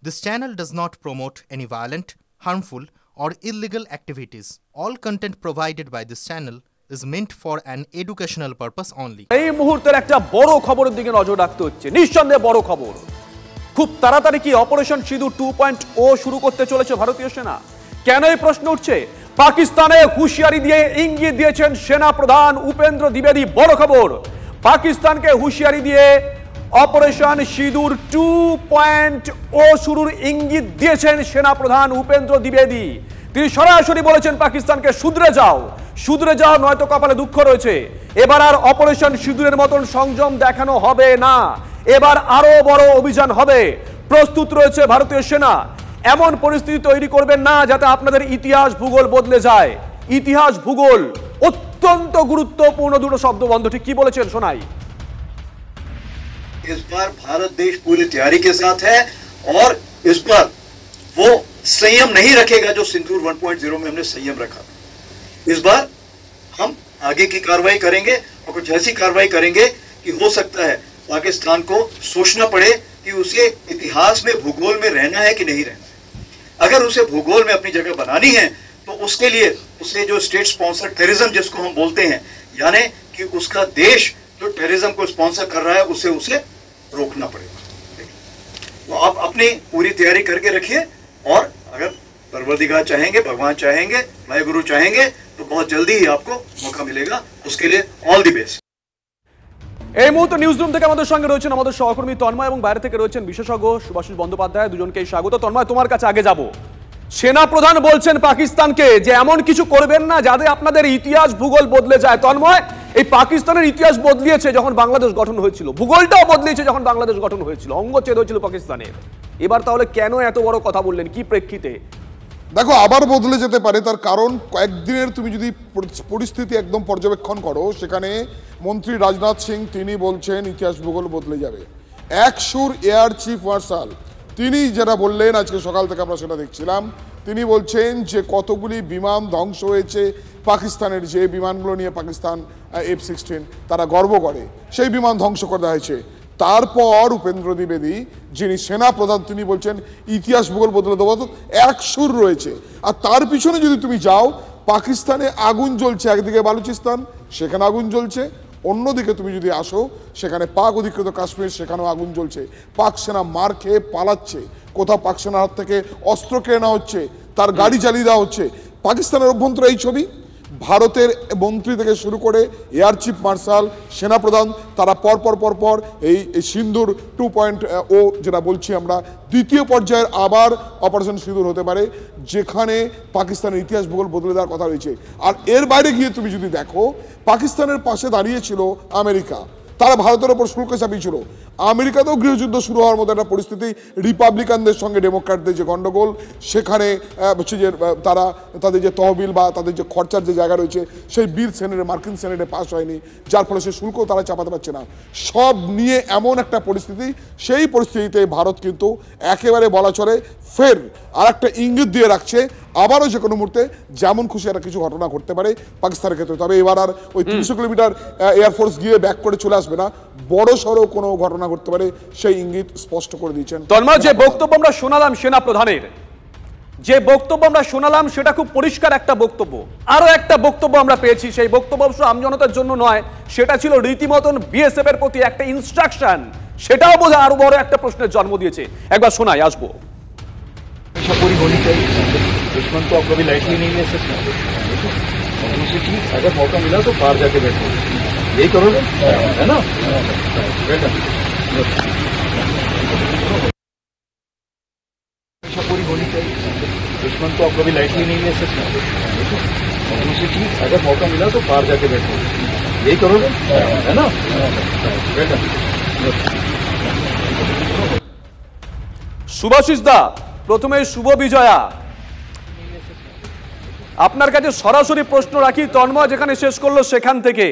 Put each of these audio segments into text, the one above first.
This channel does not promote any violent, harmful, or illegal activities. All content provided by this channel is meant for an educational purpose only. এই মুহূর্তের একটা বড় খবরের দিকে নজর রাখতে হচ্ছে, নিঃসন্দেহে বড় খবর। খুব তাড়াতাড়ি কি অপারেশন সিঁদুর 2.0 শুরু করতে চলেছে ভারতীয় সেনা? কেন এই প্রশ্ন উঠছে? পাকিস্তানে হুঁশিয়ারি দিয়ে ইঙ্গিত দিয়েছেন সেনা প্রধান উপেন্দ্র দ্বিবেদী। বড় খবর, পাকিস্তানকে হুঁশিয়ারি দিয়ে অপারেশন সিঁদুর 2.0 শুরুর ইঙ্গিত দিয়েছেন সেনা প্রধান উপেন্দ্র দ্বিবেদী। তিনি সরাসরি বলেছেন পাকিস্তানকে শুধরে যাও নয়তো কপালে দুঃখ রয়েছে। এবার আর অপারেশন সিঁদুরের মতন সংযম দেখানো হবে না, এবার আরো বড় অভিযান হবে। প্রস্তুত রয়েছে ভারতীয় সেনা। এমন পরিস্থিতি তৈরি করবেন না যাতে আপনাদের ইতিহাস ভূগোল বদলে যায়। ইতিহাস ভূগোল অত্যন্ত গুরুত্বপূর্ণ দুটো শব্দবন্ধ। ঠিক কি বলেছেন শোনাই। इस बार भारत देश पूरी तैयारी के साथ है और इस बार वो संयम नहीं रखेगा जो सिंदूर 1.0 में हमने संयम रखा। इस बार हम आगे की कार्रवाई करेंगे और कुछ ऐसी कार्रवाई करेंगे कि हो सकता है पाकिस्तान को सोचना पड़े कि उसे इतिहास में भूगोल में रहना है कि नहीं रहना है। अगर उसे भूगोल में अपनी जगह बनानी है तो उसके लिए उसे जो स्टेट स्पॉन्सर टेररिज्म जिसको हम बोलते हैं, यानी कि उसका देश जो टेररिज्म को स्पॉन्सर कर रहा है उसे रोकना पड़ेगा। तो आप अपनी पूरी तैयारी करके रखिए और अगर परवरदिगार चाहेंगे, भगवान चाहेंगे, वाहेगुरु चाहेंगे तो बहुत जल्दी ही आपको मौका मिलेगा। उसके लिए ऑल दी बेस्ट। এই মুহূর্তে নিউজ রুম থেকে আমাদের সঙ্গে রয়েছেন আমাদের সহকর্মী তন্ময় এবং বাইরে থেকে রয়েছেন বিশেষজ্ঞ সুভাষিস বন্দ্যোপাধ্যায়। দুজনকেই স্বাগত। তন্ময়, তোমার কাছে আগে যাব। সেনা প্রধান বলছেন পাকিস্তানকে যে এমন কিছু করবেন না যাতে আপনাদের ইতিহাস ভূগোল বদলে যায়। তন্ময়, এই পাকিস্তানের ইতিহাস বদলিয়েছে যখন বাংলাদেশ গঠন হয়েছিল, ভূগোলটাও বদলিয়েছে যখন বাংলাদেশ গঠন হয়েছিল, অঙ্গচ্ছেদ হয়েছিল পাকিস্তানের। এবার তাহলে কেন এত বড় কথা বললেন, কি প্রেক্ষিতে? দেখো, আবার বদলে যেতে পারে। তার কারণ কয়েকদিনের তুমি যদি পরিস্থিতি একদম পর্যবেক্ষণ করো, সেখানে মন্ত্রী রাজনাথ সিং তিনি বলছেন ইতিহাস ভূগোল বদলে যাবে। এক সুর এয়ার চিফ মার্শাল তিনি যেটা বললেন, আজকে সকাল থেকে আমরা সেটা দেখছিলাম, তিনি বলছেন যে কতগুলি বিমান ধ্বংস হয়েছে পাকিস্তানের, যে বিমানগুলো নিয়ে পাকিস্তান F-16 তারা গর্ব করে, সেই বিমান ধ্বংস করে দেওয়া হয়েছে। তারপর উপেন্দ্র দ্বিবেদী যিনি সেনা প্রধান তিনি বলছেন ইতিহাস ভূগোল বদলে দেবো। এক সুর রয়েছে। আর তার পিছনে যদি তুমি যাও, পাকিস্তানে আগুন জ্বলছে, একদিকে বালুচিস্তান সেখানে আগুন জ্বলছে, অন্যদিকে তুমি যদি আসো সেখানে পাক অধিকৃত কাশ্মীর সেখানেও আগুন জ্বলছে। পাক সেনা মার খেয়ে পালাচ্ছে, কোথাও পাক সেনার হাত থেকে অস্ত্র কেনা হচ্ছে, তার গাড়ি জ্বালিয়ে দেওয়া হচ্ছে। পাকিস্তানের অভ্যন্তরে এই ছবি। ভারতের মন্ত্রী থেকে শুরু করে এয়ার চিফ মার্শাল, সেনাপ্রধান তারা পরপর এই সিন্দুর 2.0 যেটা বলছি আমরা, দ্বিতীয় পর্যায়ের আবার অপারেশন সিঁদুর হতে পারে, যেখানে পাকিস্তানের ইতিহাস ভূগোল বদলে দেওয়ার কথা রয়েছে। আর এর বাইরে গিয়ে তুমি যদি দেখো, পাকিস্তানের পাশে দাঁড়িয়েছিল আমেরিকা, তারা ভারতের ওপর শুল্ক চাপিয়েছিল। আমেরিকাতেও গৃহযুদ্ধ শুরু হওয়ার মতো একটা পরিস্থিতি, রিপাবলিকানদের সঙ্গে ডেমোক্র্যাটদের যে গণ্ডগোল, সেখানে হচ্ছে যে তারা তাদের যে তহবিল বা তাদের যে খরচার যে জায়গা রয়েছে সেই বিল সেনেটে, মার্কিন সেনেটে পাস হয়নি, যার ফলে সেই শুল্ক তারা চাপাতে পারছে না। সব নিয়ে এমন একটা পরিস্থিতি, সেই পরিস্থিতিতে ভারত কিন্তু একেবারে বলা চলে ফের আর একটা ইঙ্গিত দিয়ে রাখছে, আবারও যে কোনো মুহূর্তে যেমন খুশি একটা কিছু ঘটনা ঘটতে পারে পাকিস্তানের ক্ষেত্রে। তবে এবার আর ওই 300 কিলোমিটার এয়ারফোর্স গিয়ে ব্যাক করে চলে আসবে না, বড় সড়ো কোনো ঘটনা ঘটতে পারে সেই ইঙ্গিত স্পষ্ট করে দিয়েছেন। তন্ময়, যে বক্তব্য আমরা শোনালাম সেনা প্রধানের, যে বক্তব্য আমরা শোনালাম সেটা খুব পরিষ্কার একটা বক্তব্য। আরো একটা বক্তব্য আমরা পেয়েছি, সেই বক্তব্য অবশ্য আমজনতার জন্য নয়, সেটা ছিল রীতিমতন বিএসএফ এর প্রতি একটা ইনস্ট্রাকশন। সেটাও বোধহয় আরো বড় একটা প্রশ্নের জন্ম দিয়েছে। একবার শোনাই, আসবো। पूरी होनी चाहिए। दुश्मन को आप कभी लाइटली नहीं ले सकते। और दूसरी चीज, अगर मौका मिला तो पार जाके बैठो, यही करोगे, है ना? पूरी होनी चाहिए। दुश्मन को आप कभी लाइटली नहीं ले सकते। और दूसरी चीज, अगर मौका मिला तो पार जाके बैठो, यही करोगे, है ना? সুভাষিস দা, প্রথমে শুভ বিজয়া, আপনার কাছে সরাসরি প্রশ্ন রাখি। তন্ময় যেখানে শেষ করলো সেখান থেকে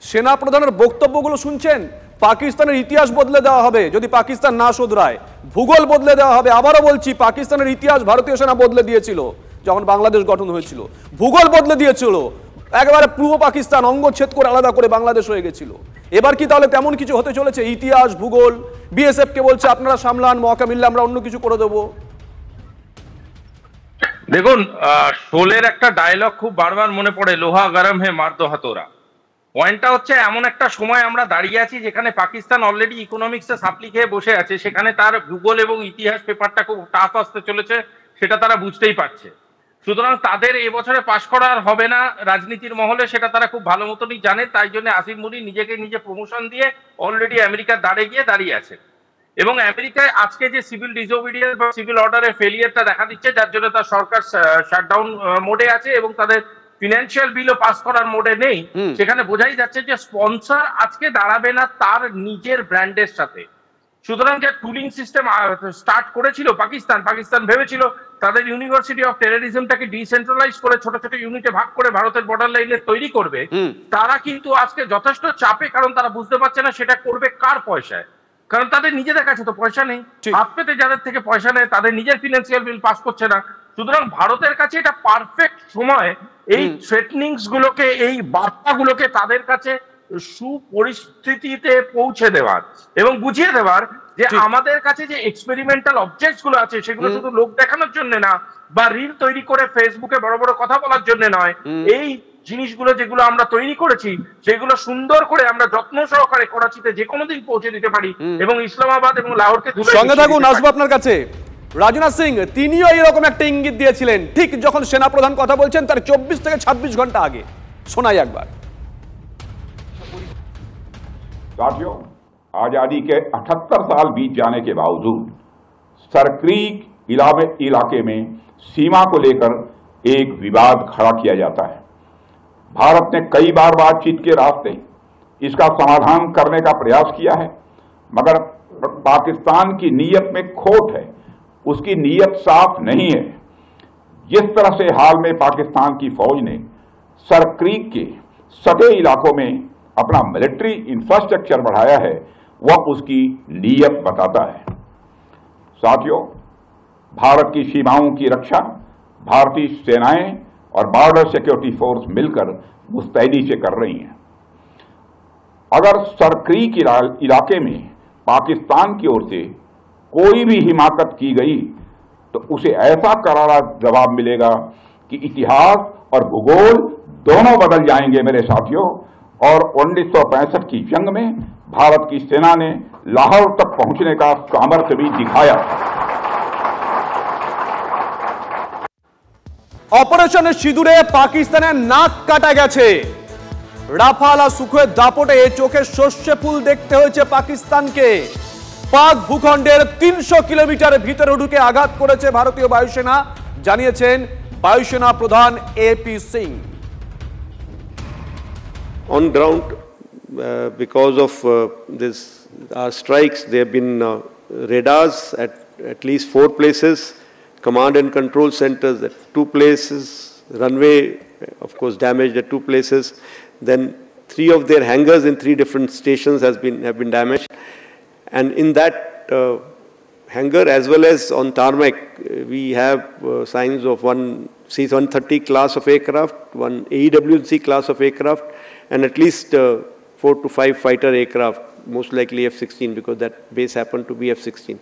সেনা প্রধানের বক্তব্যগুলো শুনছেন, পাকিস্তানের ইতিহাস বদলে দেওয়া হবে যদি পাকিস্তান না শোধরায়, ভূগোল বদলে দেওয়া হবে। আবারও বলছি, পাকিস্তানের ইতিহাস ভারতীয় সেনা বদলে দিয়েছিল যখন বাংলাদেশ গঠন হয়েছিল, ভূগোল বদলে দিয়েছিল। একেবারে পূর্ব পাকিস্তান অঙ্গচ্ছেদ করে আলাদা করে বাংলাদেশ হয়ে গেছিল। এবার কি তাহলে তেমন কিছু হতে চলেছে? ইতিহাস ভূগোল বিএসএফ কে বলছে আপনারা সামলান, মৌকা মিললে আমরা অন্য কিছু করে দেবো। দেখুন, শোলের একটা ডায়লগ খুব বারবার মনে পড়ে, লোহা গরম হে মার দো হাতোরা। পয়েন্টটা হচ্ছে এমন একটা সময় আমরা দাঁড়িয়ে আছি যেখানে পাকিস্তান অলরেডি ইকোনমিক্সে সাপ্লি খেয়ে বসে আছে, সেখানে তার ভূগোল এবং ইতিহাস পেপারটা খুব টাফ আসতে চলেছে, সেটা তারা বুঝতেই পারছে। সুতরাং তাদের এবছরে পাশ করা আর হবে না রাজনীতির মহলে, সেটা তারা খুব ভালো মতনই জানে। তাই জন্য আসিফ মুনি নিজেকে নিজে প্রমোশন দিয়ে অলরেডি আমেরিকার দাঁড়ে গিয়ে দাঁড়িয়ে আছে। এবং আমেরিকায় আজকে যে সিভিল ডিসওবিডিয়েন্স বা সিভিল অর্ডারের ফেলিয়ারটা দেখা দিচ্ছে, যার জন্য তার সরকার শাটডাউন মোডে আছে এবং তাদের ফিনান্সিয়াল বিলও পাস করার মোডে নেই, সেখানে বোঝাই যাচ্ছে যে স্পন্সর আজকে দাঁড়াবে না তার নিজের ব্র্যান্ডের সাথে। সুতরাং যে টুলিং সিস্টেম স্টার্ট করেছিল পাকিস্তান ভেবেছিল তাদের ইউনিভার্সিটি অফ টেররিজমটাকে ডিসেন্ট্রালাইজ করে ছোট ছোট ইউনিটে ভাগ করে ভারতের বর্ডার লাইনে তৈরি করবে। তারা কিন্তু আজকে যথেষ্ট চাপে, কারণ তারা বুঝতে পারছে না সেটা করবে কার পয়সায়, কারণ তাদের নিজেদের কাছে তো পয়সা নেই। হাত পেতে যাদের থেকে পয়সা নেয় তাদের নিজের ফিনান্সিয়াল বিল পাস করছে না। সুতরাং ভারতের কাছে এটা পারফেক্ট সময় এই থ্রেটনিংস গুলোকে, এই বার্তাগুলোকে তাদের কাছে সুপরিস্থিতিতে পৌঁছে দেওয়ার এবং বুঝিয়ে দেওয়ার যে আমাদের কাছে যে এক্সপেরিমেন্টাল অবজেক্টস গুলো আছে সেগুলো শুধু লোক দেখানোর জন্য না বা রিল তৈরি করে ফেসবুকে বড় বড় কথা বলার জন্য নয়, এই জিনিসগুলো যেগুলো আমরা তৈরি করেছি সেগুলো সুন্দর করে আমরা যত্ন সহকারে করাচিতে যে কোনো দিন পৌঁছে দিতে পারি এবং ইসলামাবাদ এবং লাহোরকে সঙ্গে থাকুন। আসবো আপনার কাছে রাজনাথ সিং, তিনিও এরকম একটা ইঙ্গিত দিয়েছিলেন ঠিক যখন সেনাপ্রধান কথা বলছেন তার 24 থেকে 26 ঘন্টা আগে। শোনাই একবার। साथियों, आजादी के 78 साल बीत जाने के बावजूद सरक्रीक इलाके में सीमा को लेकर एक विवाद खड़ा किया जाता है। भारत ने कई बार बातचीत के रास्ते इसका समाधान करने का प्रयास किया है, मगर पाकिस्तान की नीयत में खोट है, उसकी नीयत साफ नहीं है। जिस तरह से हाल में पाकिस्तान की फौज ने सरक्रीक के सटे इलाकों में अपना मिलिट्री इंफ्रास्ट्रक्चर बढ़ाया है, वह उसकी नीयत बताता है। साथियों, भारत की सीमाओं की रक्षा भारतीय सेनाएं और बॉर्डर सिक्योरिटी फोर्स मिलकर मुस्तैदी से कर रही हैं। अगर सरक्रीक इलाके में पाकिस्तान की ओर से कोई भी हिमाकत की गई तो उसे ऐसा करारा जवाब मिलेगा कि इतिहास और भूगोल दोनों बदल जाएंगे मेरे साथियों। और 1965 की जंग में भारत की सेना ने लाहौर तक पहुंचने का सामर्थ्य भी दिखाया। অপারেশন সিঁদুরে পাকিস্তানের নাক কাটা গেছে। রাফাল আর সুখোয়ের দাপটে চোখের সর্ষে ফুল দেখতে হয়েছে পাকিস্তানকে। পাক ভূখণ্ডের 300 কিলোমিটার ভিতরে ঢুকে আঘাত করেছে ভারতীয় বায়ুসেনা, জানিয়েছেন বায়ুসেনা প্রধান A P Singh. On ground, because of this strikes, there have been radars at least 4 places, command and control centers at 2 places, runway of course damaged at 2 places, then 3 of their hangars in 3 different stations have been damaged, and in that hangar as well as on tarmac we have signs of one C-130 class of aircraft, one AEWC class of aircraft, and at least 4 to 5 fighter aircraft, most likely F-16 because that base happened to be F-16.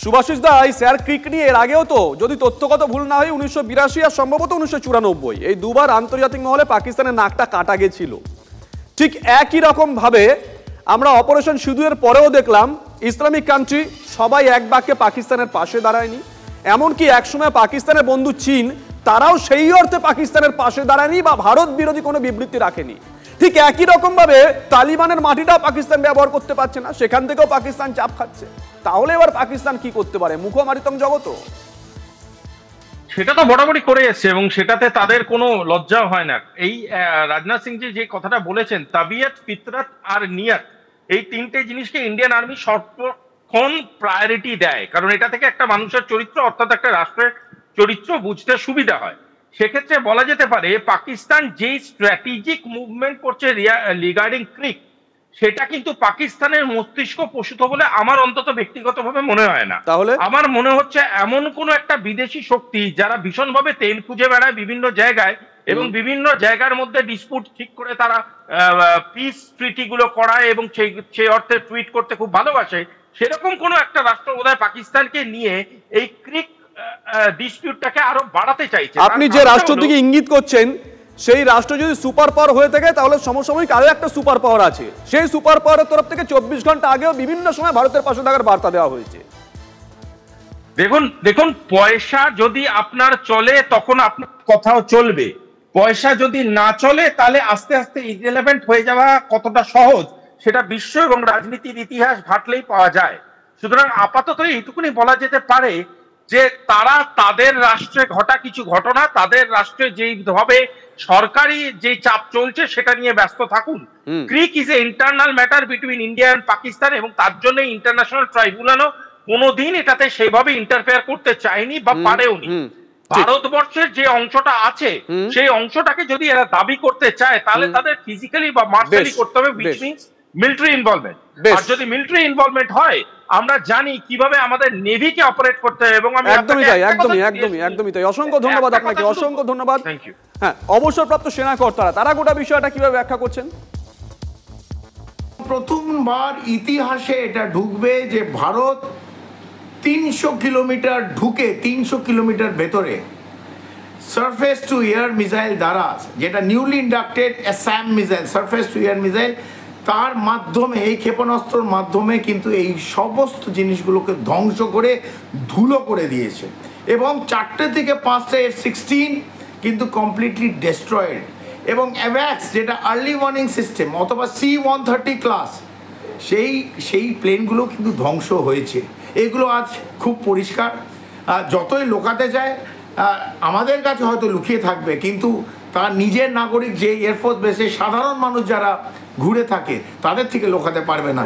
Subhashis দা, এই sir ক্রিক নিয়ে এর আগেও তো যদি তথ্যগত ভুল না হয় 1982 আর সম্ভবত 1994 এই দুবার আন্তর্জাতিক মহলে পাকিস্তানের নাকটা কাটা গেছিল। ঠিক একই রকম ভাবে আমরা অপারেশন সিঁদুরের পরেও দেখলাম ইসলামিক কান্ট্রি সবাই এক বাক্যে পাকিস্তানের পাশে দাঁড়ায়নি। এমনকি একসময় পাকিস্তানের বন্ধু চীন, তারাও সেই অর্থে পাকিস্তানের পাশে দাঁড়ায়নি বা ভারত বিরোধী কোনো বিবৃতি রাখেনি। ঠিক একই রকম ভাবে তালিবানের মাটিটাও পাকিস্তান ব্যবহার করতে পারছে না, সেখান থেকেও পাকিস্তান চাপ খাচ্ছে। তাহলে এবার পাকিস্তান কি করতে পারে? মুখমারিতম জগত সেটা তো বরাবরই করে এসছে এবং সেটাতে তাদের কোনো লজ্জা হয় না। এই রাজনাথ সিং যে কথাটা বলেছেন, তাবিয়ত, ফিতরত আর নিয়ত, এই 3টে জিনিসকে ইন্ডিয়ান আর্মি সর্বক্ষণ প্রায়োরিটি দেয়, কারণ এটা থেকে একটা মানুষের চরিত্র অর্থাৎ একটা রাষ্ট্রের চরিত্র বুঝতে সুবিধা হয়। সেক্ষেত্রে বলা যেতে পারে পাকিস্তান যেই স্ট্র্যাটেজিক মুভমেন্ট করছে রিগার্ডিং ক্রিক, সেটা কিন্তু পাকিস্তানের মস্তিষ্ক প্রসূত বলে আমার অন্তত ব্যক্তিগতভাবে মনে হয় না। তাহলে আমার মনে হচ্ছে এমন কোন একটা বিদেশি শক্তি যারা ভীষণভাবে তেল খুঁজে বেড়ায় বিভিন্ন জায়গায় এবং বিভিন্ন জায়গার মধ্যে ডিসপুট ঠিক করে তারা পিস ট্রিটি গুলো করায় এবং সেই অর্থে টুইট করতে খুব ভালোবাসে, সেরকম কোন একটা রাষ্ট্র বোধহয় পাকিস্তানকে নিয়ে এই ক্রিক ডিসপিউটটাকে আরো বাড়াতে চাইছে। আপনি যে রাষ্ট্রের দিকে ইঙ্গিত করছেন সেই রাষ্ট্র যদি সুপার পাওয়ার হয়ে থাকে তাহলে সমসাময়িক আরো একটা সুপার পাওয়ার আছে, সেই সুপার পাওয়ারের তরফ থেকে 24 ঘন্টা আগেও বিভিন্ন সময় ভারতের পাশে থাকার বার্তা দেওয়া হয়েছে। দেখুন পয়সা যদি আপনার চলে তখন আপনার কথাও চলবে, পয়সা যদি না চলে তাহলে আস্তে আস্তে ইররিলেভেন্ট হয়ে যাওয়া কতটা সহজ সেটা বিশ্ব এবং রাজনীতির ইতিহাস ঘাটলেই পাওয়া যায়। সুতরাং আপাতত এইটুকুনি বলা যেতে পারে যে তারা তাদের রাষ্ট্রে ঘটা কিছু ঘটনা, তাদের রাষ্ট্রে যেইভাবে সরকারি যে চাপ চলছে সেটা নিয়ে ব্যস্ত থাকুন। Creek is a internal matter between India and Pakistan, এবং তার জন্য ইন্টারন্যাশনাল ট্রাইব্যুনালও কোনোদিন এটাতে সেভাবে ইন্টারফেয়ার করতে চায়নি বা পারেওনি। ভারতবর্ষের যে অংশটা আছে সেই অংশটাকে যদি এরা দাবি করতে চায় তাহলে তাদের ফিজিক্যালি বা মার্শালি করতে হবে, which means মিলিটারি ইনভলভমেন্ট। আর যদি মিলিটারি ইনভলভমেন্ট হয় আমরা জানি কিভাবে আমাদের নেভিকে অপারেট করতে হবে। এবং আমি একদমই তাই, একদমই তাই। অসংখ্য ধন্যবাদ আপনাকে, অসংখ্য ধন্যবাদ। Thank you. হ্যাঁ, অবসরপ্রাপ্ত সেনা কর্তারা তারা গোটা বিষয়টা কিভাবে ব্যাখ্যা করছেন? প্রথমবার ইতিহাসে এটা ঢুকবে যে ভারত 300 কিলোমিটার ঢুকে 300 কিলোমিটার ভেতরে সারফেস টু এয়ার মিসাইল দ্বারা, যেটা নিউলি ইন্ডাক্টেড অ্যাসাম missile, surface to air missile, তার মাধ্যমে এই ক্ষেপণাস্ত্রের মাধ্যমে কিন্তু এই সমস্ত জিনিসগুলোকে ধ্বংস করে ধুলো করে দিয়েছে। এবং 4টে থেকে 5টা F-16 কিন্তু কমপ্লিটলি ডেস্ট্রয়েড। এবং অ্যাভ্যাক্স যেটা আর্লি ওয়ার্নিং সিস্টেম অথবা C-130 ক্লাস সেই প্লেনগুলো কিন্তু ধ্বংস হয়েছে। এগুলো আজ খুব পরিষ্কার, যতই লোকাতে যায় আমাদের কাছে হয়তো লুকিয়ে থাকবে, কিন্তু তার নিজের নাগরিক যে এয়ারফোর্স বেসে সাধারণ মানুষ যারা ঘুরে থাকে তাদের থেকে লোকাতে পারবে না।